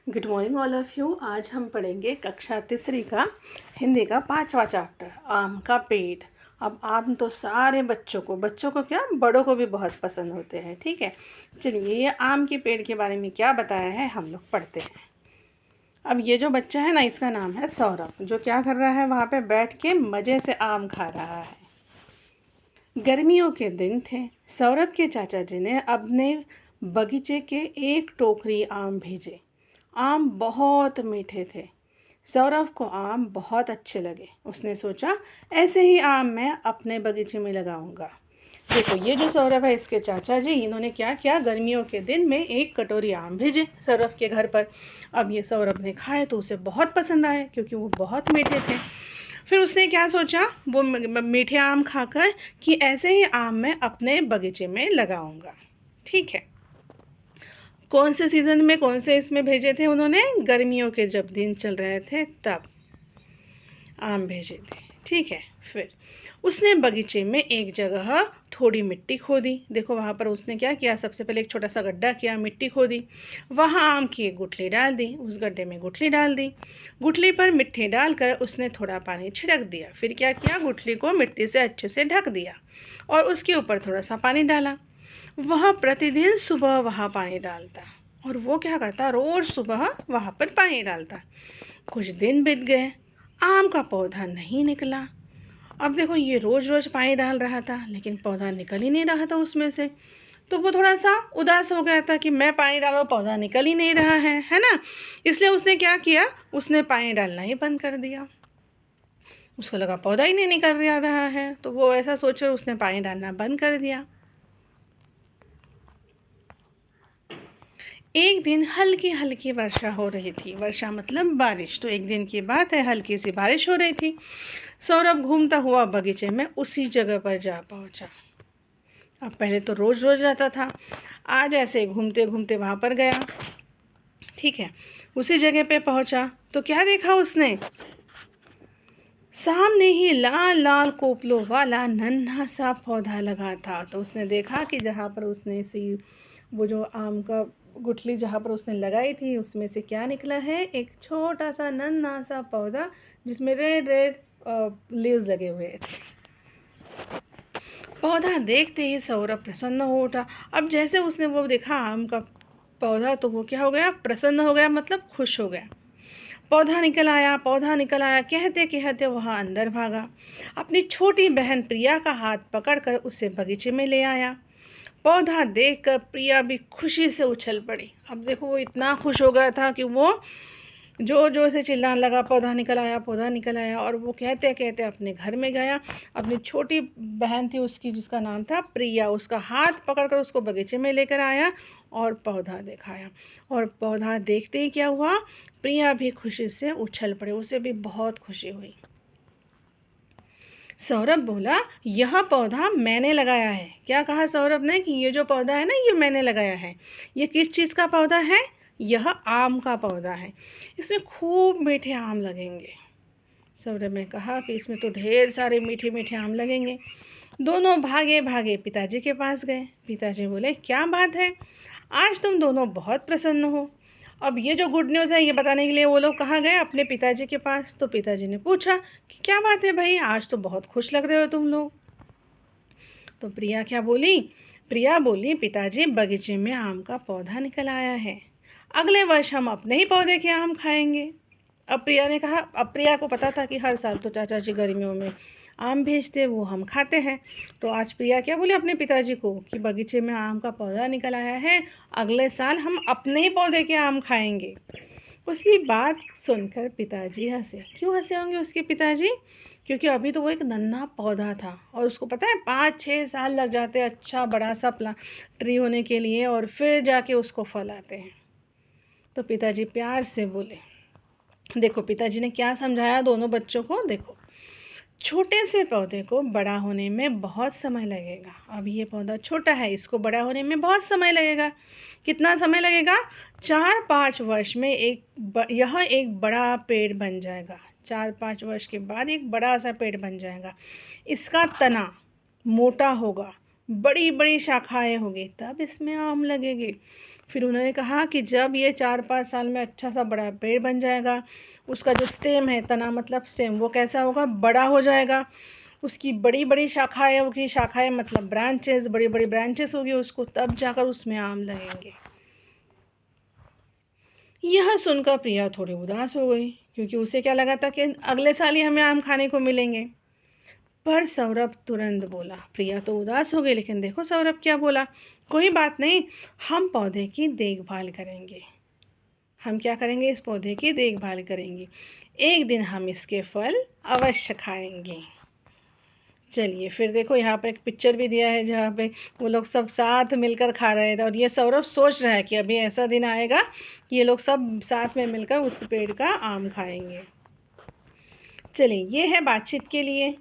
Good morning all of you. आज हम पढ़ेंगे कक्षा तीसरी का हिंदी का 5वां चैप्टर आम का पेड़। अब आम तो सारे बच्चों को क्या बड़ों को भी बहुत पसंद होते हैं। ठीक है, चलिए ये आम के पेड़ के बारे में क्या बताया है हम लोग पढ़ते हैं। अब ये जो बच्चा है ना, इसका नाम है सौरभ, जो क्या कर रहा है, वहाँ पे बैठ के मज़े से आम खा रहा है। गर्मियों के दिन थे। सौरभ के चाचा जी ने अपने बगीचे के एक टोकरी आम भेजे। आम बहुत मीठे थे। सौरभ को आम बहुत अच्छे लगे। उसने सोचा ऐसे ही आम मैं अपने बगीचे में लगाऊंगा। देखो ये जो सौरभ है, इसके चाचा जी, इन्होंने क्या किया, गर्मियों के दिन में एक कटोरी आम भेजे सौरभ के घर पर। अब ये सौरभ ने खाए तो उसे बहुत पसंद आए, क्योंकि वो बहुत मीठे थे। फिर उसने क्या सोचा, वो मीठे आम खाकर, कि ऐसे ही आम मैं अपने बगीचे में लगाऊंगा। ठीक है, कौन से सीज़न में, कौन से इसमें भेजे थे उन्होंने, गर्मियों के जब दिन चल रहे थे तब आम भेजे थे। ठीक है, फिर उसने बगीचे में एक जगह थोड़ी मिट्टी खोदी। देखो वहाँ पर उसने क्या किया, सबसे पहले एक छोटा सा गड्ढा किया, मिट्टी खोदी, वहाँ आम की एक गुठली डाल दी, उस गड्ढे में गुठली डाल दी, गुठली पर मिट्टी डालकर उसने थोड़ा पानी छिड़क दिया। फिर क्या किया, गुठली को मिट्टी से अच्छे से ढक दिया और उसके ऊपर थोड़ा सा पानी डाला। वह प्रतिदिन सुबह वहाँ पानी डालता, और वो क्या करता, रोज़ सुबह वहाँ पर पानी डालता। कुछ दिन बीत गए, आम का पौधा नहीं निकला। अब देखो ये रोज़ रोज़ पानी डाल रहा था, लेकिन पौधा निकल ही नहीं रहा था उसमें से। तो वो थोड़ा सा उदास हो गया था कि मैं पानी डालो, पौधा निकल ही नहीं रहा है ना। इसलिए उसने क्या किया, उसने पानी डालना ही बंद कर दिया। उसको लगा पौधा ही नहीं निकल रहा है, तो वो ऐसा सोचकर उसने पानी डालना बंद कर दिया। एक दिन हल्की हल्की वर्षा हो रही थी। वर्षा मतलब बारिश। तो एक दिन की बात है, हल्की सी बारिश हो रही थी। सौरभ घूमता हुआ बगीचे में उसी जगह पर जा पहुंचा। अब पहले तो रोज़ रोज़ जाता था, आज ऐसे घूमते घूमते वहाँ पर गया। ठीक है, उसी जगह पे पहुंचा तो क्या देखा उसने, सामने ही लाल लाल कोपलों वाला नन्हा सा पौधा लगा था। तो उसने देखा कि जहाँ पर उसने वो जो आम का गुठली जहाँ पर उसने लगाई थी, उसमें से क्या निकला है, एक छोटा सा नन्हा सा पौधा, जिसमें रेड रेड लीव्स लगे हुए थे। पौधा देखते ही सौरभ प्रसन्न हो उठा। अब जैसे उसने वो देखा आम का पौधा, तो वो क्या हो गया, प्रसन्न हो गया, मतलब खुश हो गया। पौधा निकल आया, पौधा निकल आया, कहते कहते वह अंदर भागा। अपनी छोटी बहन प्रिया का हाथ पकड़कर उसे बगीचे में ले आया। पौधा देखकर प्रिया भी खुशी से उछल पड़ी। अब देखो वो इतना खुश हो गया था कि वो जोर जोर से चिल्लाने लगा, पौधा निकल आया, पौधा निकल आया। और वो कहते कहते अपने घर में गया। अपनी छोटी बहन थी उसकी, जिसका नाम था प्रिया, उसका हाथ पकड़कर उसको बगीचे में लेकर आया और पौधा दिखाया। और पौधा देखते ही क्या हुआ, प्रिया भी खुशी से उछल पड़ी, उसे भी बहुत खुशी हुई। सौरभ बोला, यह पौधा मैंने लगाया है। क्या कहा सौरभ ने, कि ये जो पौधा है ना, ये मैंने लगाया है। ये किस चीज़ का पौधा है, यह आम का पौधा है। इसमें खूब मीठे आम लगेंगे। सौरभ ने कहा कि इसमें तो ढेर सारे मीठे मीठे आम लगेंगे। दोनों भागे भागे पिताजी के पास गए। पिताजी बोले, क्या बात है, आज तुम दोनों बहुत प्रसन्न हो। अब ये जो गुड न्यूज़ है, ये बताने के लिए वो लोग कहाँ गए, अपने पिताजी के पास। तो पिताजी ने पूछा कि क्या बात है भाई, आज तो बहुत खुश लग रहे हो तुम लोग। तो प्रिया क्या बोली, प्रिया बोली, पिताजी बगीचे में आम का पौधा निकल आया है, अगले वर्ष हम अपने ही पौधे के आम खाएंगे। अब प्रिया ने कहा, अब प्रिया को पता था कि हर साल तो चाचा जी गर्मियों में आम भेजते, वो हम खाते हैं। तो आज प्रिया क्या बोली अपने पिताजी को, कि बगीचे में आम का पौधा निकल आया है, अगले साल हम अपने ही पौधे के आम खाएंगे। उसकी बात सुनकर पिताजी हंसे। क्यों हंसे होंगे उसके पिताजी, क्योंकि अभी तो वो एक नन्हा पौधा था, और उसको पता है 5-6 साल लग जाते हैं अच्छा बड़ा सा ट्री होने के लिए, और फिर जाके उसको फल आते हैं। तो पिताजी प्यार से बोले, देखो पिताजी ने क्या समझाया दोनों बच्चों को। देखो, छोटे से पौधे को बड़ा होने में बहुत समय लगेगा। अब ये पौधा छोटा है, इसको बड़ा होने में बहुत समय लगेगा। कितना समय लगेगा, 4-5 वर्ष में यह एक बड़ा पेड़ बन जाएगा। 4-5 वर्ष के बाद एक बड़ा सा पेड़ बन जाएगा। इसका तना मोटा होगा, बड़ी बड़ी शाखाएं होगी, तब इसमें आम लगेगी। फिर उन्होंने कहा कि जब ये 4-5 साल में अच्छा सा बड़ा पेड़ बन जाएगा, उसका जो स्टेम है, तना मतलब स्टेम, वो कैसा होगा, बड़ा हो जाएगा, उसकी बड़ी बड़ी शाखाएँ होगी, शाखाएँ मतलब ब्रांचेस, बड़ी बड़ी ब्रांचेस होगी उसको, तब जाकर उसमें आम लगेंगे। यह सुनकर प्रिया थोड़ी उदास हो गई, क्योंकि उसे क्या लगा था कि अगले साल ही हमें आम खाने को मिलेंगे। पर सौरभ तुरंत बोला, प्रिया तो उदास हो गई, लेकिन देखो सौरभ क्या बोला, कोई बात नहीं, हम पौधे की देखभाल करेंगे। हम क्या करेंगे, इस पौधे की देखभाल करेंगे, एक दिन हम इसके फल अवश्य खाएंगे। चलिए फिर देखो यहाँ पर एक पिक्चर भी दिया है जहाँ पे वो लोग सब साथ मिलकर खा रहे थे, और ये सौरभ सोच रहा है कि अभी ऐसा दिन आएगा कि ये लोग सब साथ में मिलकर उस पेड़ का आम खाएंगे। चलिए ये है बातचीत के लिए।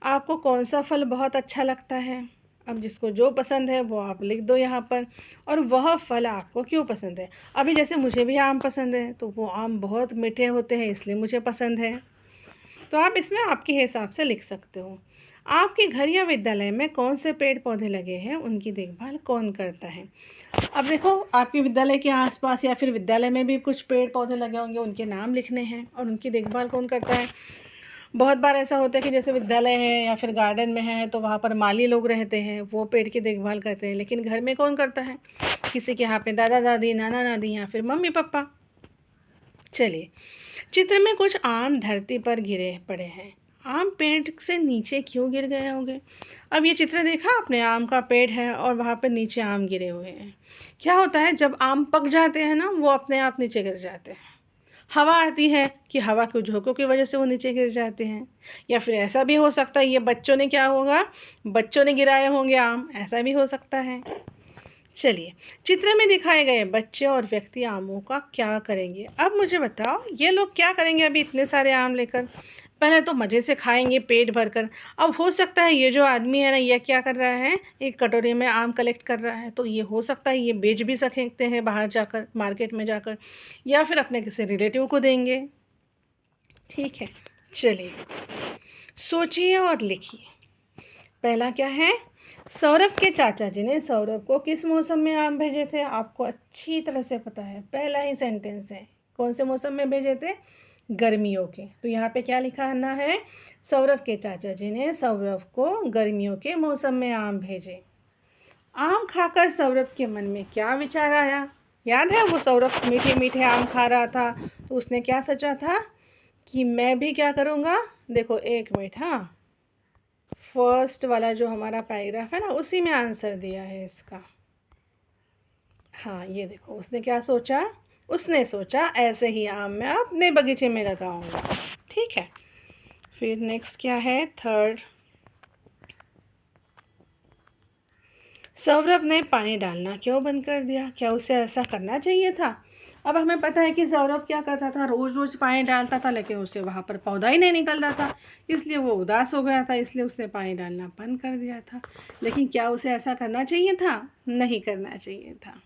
आपको कौन सा फल बहुत अच्छा लगता है? अब जिसको जो पसंद है वो आप लिख दो यहाँ पर, और वह फल आपको क्यों पसंद है। अभी जैसे मुझे भी आम पसंद है, तो वो आम बहुत मीठे होते हैं इसलिए मुझे पसंद है। तो आप इसमें आपके हिसाब से लिख सकते हो। आपके घर या विद्यालय में कौन से पेड़ पौधे लगे हैं, उनकी देखभाल कौन करता है। अब देखो आपके विद्यालय के आसपास या फिर विद्यालय में भी कुछ पेड़ पौधे लगे होंगे, उनके नाम लिखने हैं और उनकी देखभाल कौन करता है। बहुत बार ऐसा होता है कि जैसे विद्यालय है या फिर गार्डन में है तो वहाँ पर माली लोग रहते हैं, वो पेड़ की देखभाल करते हैं, लेकिन घर में कौन करता है, किसी के यहाँ पे दादा दादी, नाना नानी या फिर मम्मी पापा। चलिए चित्र में कुछ आम धरती पर गिरे पड़े हैं, आम पेड़ से नीचे क्यों गिर गए होंगे। अब ये चित्र देखा आपने, आम का पेड़ है और वहाँ पर नीचे आम गिरे हुए हैं। क्या होता है जब आम पक जाते हैं ना, वो अपने आप नीचे गिर जाते हैं। हवा आती है कि हवा के झोंकों की वजह से वो नीचे गिर जाते हैं, या फिर ऐसा भी हो सकता है ये बच्चों ने क्या होगा, बच्चों ने गिराए होंगे आम, ऐसा भी हो सकता है। चलिए चित्र में दिखाए गए बच्चे और व्यक्ति आमों का क्या करेंगे। अब मुझे बताओ ये लोग क्या करेंगे, अभी इतने सारे आम लेकर पहले तो मज़े से खाएंगे पेट भर कर। अब हो सकता है ये जो आदमी है ना, ये क्या कर रहा है, एक कटोरे में आम कलेक्ट कर रहा है, तो ये हो सकता है ये बेच भी सकते हैं बाहर जाकर, मार्केट में जाकर, या फिर अपने किसी रिलेटिव को देंगे। ठीक है, चलिए सोचिए और लिखिए। पहला क्या है, सौरभ के चाचा जी ने सौरभ को किस मौसम में आम भेजे थे। आपको अच्छी तरह से पता है, पहला ही सेंटेंस है, कौन से मौसम में भेजे थे, गर्मियों के। तो यहाँ पे क्या लिखा आना है, सौरभ के चाचा जी ने सौरभ को गर्मियों के मौसम में आम भेजे। आम खाकर सौरभ के मन में क्या विचार आया, याद है वो सौरभ मीठे मीठे आम खा रहा था, तो उसने क्या सोचा था कि मैं भी क्या करूँगा। देखो एक मिनट, हाँ फर्स्ट वाला जो हमारा पैराग्राफ है ना, उसी में आंसर दिया है इसका। हाँ ये देखो उसने क्या सोचा, उसने सोचा ऐसे ही आम मैं अपने बगीचे में लगाऊंगा। ठीक है, फिर नेक्स्ट क्या है, थर्ड, सौरभ ने पानी डालना क्यों बंद कर दिया, क्या उसे ऐसा करना चाहिए था। अब हमें पता है कि सौरभ क्या करता था, रोज़ रोज़ पानी डालता था, लेकिन उसे वहाँ पर पौधा ही नहीं निकल रहा था, इसलिए वो उदास हो गया था, इसलिए उसने पानी डालना बंद कर दिया था। लेकिन क्या उसे ऐसा करना चाहिए था, नहीं करना चाहिए था।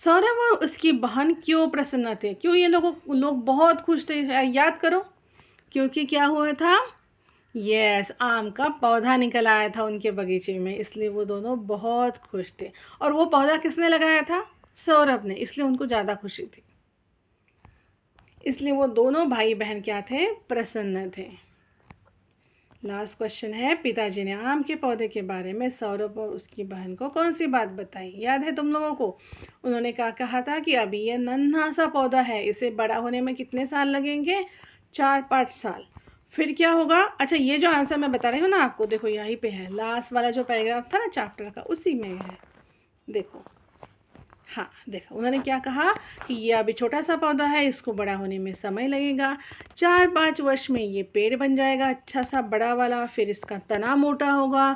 सौरभ और उसकी बहन क्यों प्रसन्न थे, क्यों ये लोग बहुत खुश थे, याद करो। क्योंकि क्या हुआ था, यस आम का पौधा निकल आया था उनके बगीचे में, इसलिए वो दोनों बहुत खुश थे। और वो पौधा किसने लगाया था, सौरभ ने, इसलिए उनको ज़्यादा खुशी थी, इसलिए वो दोनों भाई बहन क्या थे, प्रसन्न थे। लास्ट क्वेश्चन है, पिताजी ने आम के पौधे के बारे में सौरभ और उसकी बहन को कौन सी बात बताई, याद है तुम लोगों को। उन्होंने क्या कहा था कि अभी ये नन्हा सा पौधा है, इसे बड़ा होने में कितने साल लगेंगे, 4-5 साल। फिर क्या होगा, अच्छा ये जो आंसर मैं बता रही हूँ ना आपको, देखो यहीं पे है, लास्ट वाला जो पैराग्राफ था ना चैप्टर का, उसी में है, देखो। हाँ देखो उन्होंने क्या कहा कि ये अभी छोटा सा पौधा है, इसको बड़ा होने में समय लगेगा, 4-5 वर्ष में ये पेड़ बन जाएगा अच्छा सा बड़ा वाला, फिर इसका तना मोटा होगा,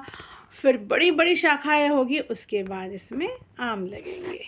फिर बड़ी बड़ी शाखाएं होगी, उसके बाद इसमें आम लगेंगे।